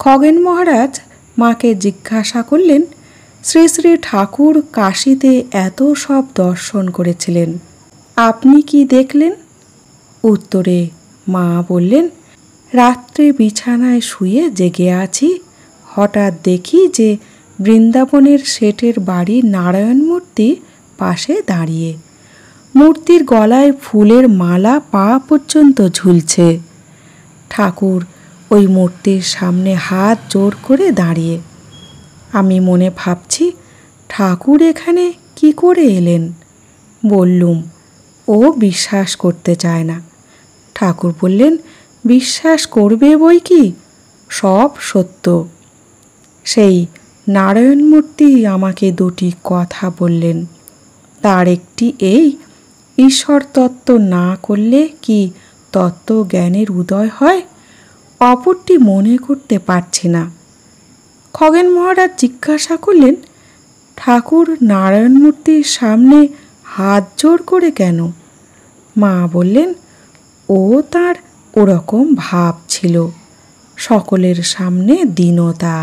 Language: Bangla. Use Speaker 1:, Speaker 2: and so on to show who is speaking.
Speaker 1: খগেন মহারাজ মাকে জিজ্ঞাসা করলেন, শ্রী শ্রী ঠাকুর কাশীতে এত সব দর্শন করেছিলেন, আপনি কি দেখলেন? উত্তরে মা বললেন, রাত্রে বিছানায় শুয়ে জেগে আছি, হঠাৎ দেখি যে বৃন্দাবনের শেঠের বাড়ি নারায়ণ মূর্তি পাশে দাঁড়িয়ে, মূর্তির গলায় ফুলের মালা পা পর্যন্ত ঝুলছে। ঠাকুর ওই মূর্তির সামনে হাত জোর করে দাঁড়িয়ে। আমি মনে ভাবছি, ঠাকুর এখানে কি করে এলেন? বললুম, ও বিশ্বাস করতে চায় না। ঠাকুর বললেন, বিশ্বাস করবে বই কি, সব সত্য। সেই নারায়ণ মূর্তি আমাকে দুটি কথা বললেন। তার একটি এই, ঈশ্বর তত্ত্ব না করলে কি তত্ত্ব জ্ঞানের উদয় হয়? অপরটি মনে করতে পারছি না। খগেন মহারাজ জিজ্ঞাসা করলেন, ঠাকুর নারায়ণ মূর্তির সামনে হাত জোর করে কেন? মা বললেন, ও তার ওরকম ভাব ছিল, সকলের সামনে দীনতা।